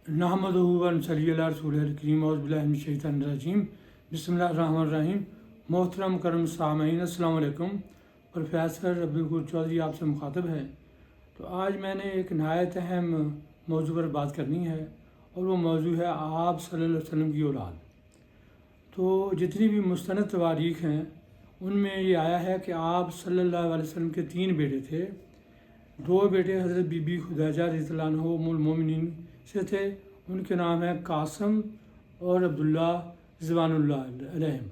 नहमदुहु व नसल्ली अला रसूलिहिल करीम औज़ु बिल्लाहि मिनश शैतानिर रजीम बिस्मिल्लाहिर रहमानिर रहीम। मोहतरम करम सामीन अस्सलाम वालेकुम। प्रोफेसर अब्दुल गफूर चौधरी आपसे मुखातब है। तो आज मैंने एक नहायत अहम मौजू पर बात करनी है और वो मौजू है आप सल्लल्लाहु अलैहि वसल्लम की औलाद। तो जितनी भी मुस्तनद तवारीख़ हैं उनमें ये आया है कि आप सल्लल्लाहु अलैहि वसल्लम के 3 बेटे थे। 2 बेटे हज़रत बीबी खुदैजा रज़ियल्लाहु अन्हा उम्मुल मोमिनीन से थे, उनके नाम है कासम और अब्दुल्ला ज़िवानुल्लाह अलैहिम।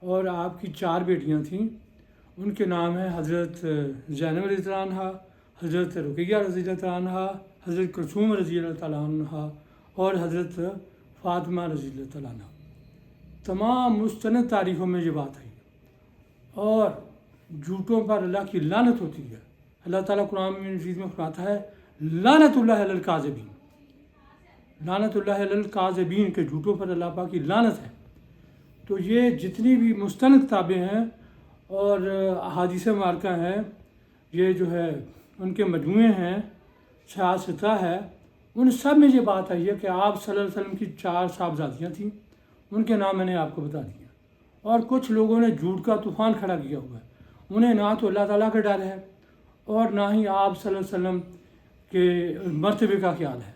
और आपकी 4 बेटियां थीं, उनके नाम है हज़रत ज़ैनब रज़ियल्लाहु अन्हा, हज़रत रुक़ैया रज़ियल्लाहु अन्हा, हज़रत कुलसूम रज़ियल्लाहु अन्हा और हज़रत फ़ातिमा रज़ियल्लाहु अन्हा। तमाम मुस्तनद तारीख़ों में ये बात आई और झूठों पर अल्लाह की लानत होती है। अल्लाह ताला कुरान मजीद में फरमाता है लानतुल्लाहि अलल काज़िबीन, लानतुल्लाहि अलल काज़िबीन के झूठों पर अल्लाह पाक की लानत है। तो ये जितनी भी मुस्तनद किताबें हैं और अहादीस मुबारका हैं, ये जो है उनके मजमूए हैं, सियासता है, उन सब में ये बात आई है कि आप सल्लल्लाहु अलैहि वसल्लम की 4 साहबजादियाँ थीं, उनके नाम मैंने आपको बता दिए। और कुछ लोगों ने झूठ का तूफ़ान खड़ा किया हुआ है। उन्हें ना तो अल्लाह ताला का डर है और ना ही आप सल्लल्लाहु अलैहि वसल्लम के मर्तबे का ख्याल है।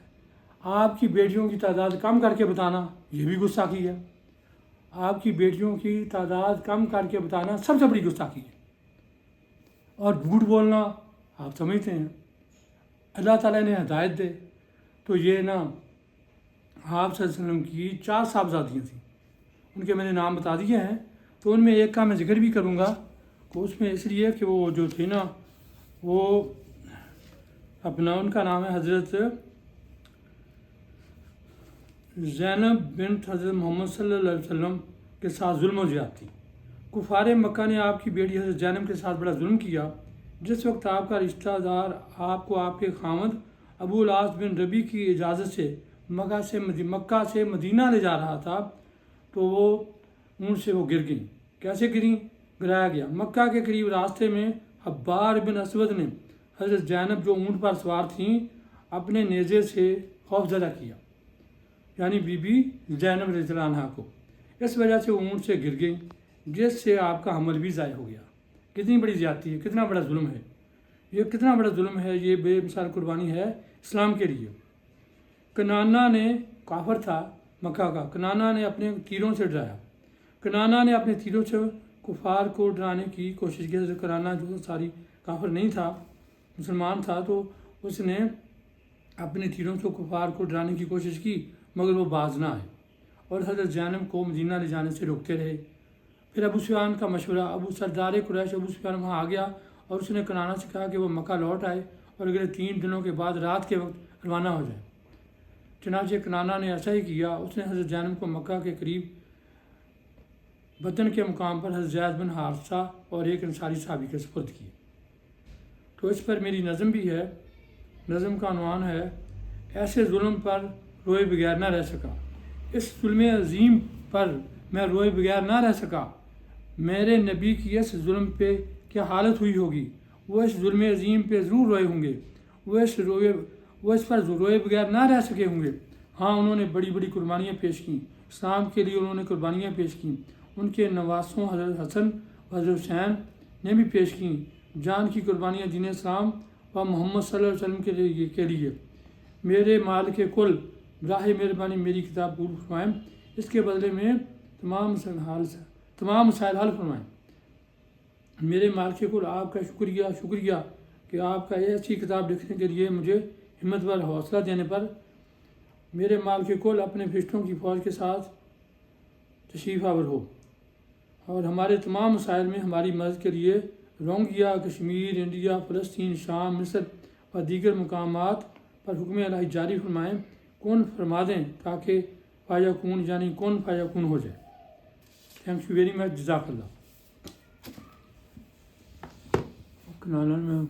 आपकी बेटियों की तादाद कम करके बताना ये भी गुस्ताखी है। आपकी बेटियों की तादाद कम करके बताना सबसे बड़ी गुस्ताखी है। और झूठ बोलना आप समझते हैं अल्लाह ताला ने हदायत दे। तो ये ना आप सल्लल्लाहु अलैहि वसल्लम की 4 साहबजादियाँ थीं, उनके मैंने नाम बता दिए हैं। तो उनमें एक का मैं जिक्र भी करूँगा कि उसमें इसलिए कि वो जो थी ना वो अपना उनका नाम है हज़रत ज़ैनब बिन्त हज़रत मोहम्मद सल्लल्लाहु अलैहि वसल्लम के साथ जुल्म और ज़्यादती। कुफार मक्का ने आपकी बेटी हज़रत ज़ैनब के साथ बड़ा जुल्म किया। जिस वक्त आपका रिश्तेदार आपको आपके खामद अबू आस बिन रबी की इजाज़त से मक्का से मदीना ले जा रहा था, तो वो ऊँट से वो गिर गई। कैसे गिरी? गिराया गया। मक्का के करीब रास्ते में हब्बार बिन असवद ने हज़रत ज़ैनब जो ऊँट पर सवार थीं अपने नेज़े से खौफज़दा किया, यानी बीबी ज़ैनब रज़ियल्लाहु अन्हा को। इस वजह से वो ऊँट से गिर गई, जिससे आपका हमल भी ज़ाय हो गया। कितनी बड़ी ज़्यादती है, कितना बड़ा जुल्म है ये, कितना बड़ा जुल्म है ये, बेमिसाल कुर्बानी है इस्लाम के लिए। कनाना ने काफर था मक्का का, कनाना ने अपने तीरों से डराया। कनाना ने अपने तीरों से कुफार को डराने की कोशिश की। कनाना जो सारी काफर नहीं था, मुसलमान था, तो उसने अपने तीरों से कुफार को डराने की कोशिश की, मगर वो बाज ना आए और हज़रत ज़ैनब को मदीना ले जाने से रोकते रहे। फिर अबू सुफियान का मशवरा, अबू सरदार कुरैश अबू सुफियान वहाँ आ गया और उसने कनाना से कहा कि वो मक्का लौट आए और अगले 3 दिनों के बाद रात के वक्त रवाना हो जाए। चनाचे कनाना ने ऐसा ही किया। उसने हज़रत ज़ैनब को मक्का के करीब बतन के मुकाम पर हज़रत ज़ैद बिन हारिसा और एक अंसारी साहबी के सुपुर्द किए। तो इस पर मेरी नज़म भी है। नज़म का उन्वान है ऐसे जुल्म पर रोए बगैर ना रह सका, इस जुल्म अजीम पर मैं रोए बगैर ना रह सका। मेरे नबी की इस जुल्म पे क्या हालत हुई होगी, वो इस जुल्म अजीम पे ज़रूर रोए होंगे, वो इस पर रोए बगैर ना रह सके होंगे। हाँ, उन्होंने बड़ी बड़ी कुर्बानियाँ पेश की, इस्लाम के लिए उन्होंने कुर्बानियाँ पेश की। उनके नवासों हज़रत हसन व हज़रत हुसैन ने भी पेश की जान की कुर्बानियाँ दीन इस्लाम व मोहम्मद सल्लल्लाहु अलैहि वसल्लम के लिए। मेरे माल के कुल राह मेहरबानी मेरी किताब कबूल फरमाएँ, इसके बदले में तमाम मसाइल हल फरमाएँ। मेरे माल के कुल आपका शुक्रिया कि आपका ऐसी किताब लिखने के लिए मुझे हिम्मत व हौसला देने पर। मेरे माल के कुल अपने फरिश्तों की फ़ौज के साथ तशरीफ़ आवर हो और हमारे तमाम मसाइल में हमारी मदद के लिए रोंगिया, कश्मीर, इंडिया, फ़लस्तीन, शाम, मिस्र व दीगर मकामात पर हुक्म इलाही जारी फरमाएँ, कौन फरमा दें ताकि फ़ायकून यानी कौन फ़ायकून हो जाए। थैंक यू वेरी मच, जज़ाकल्लाह। कनाना में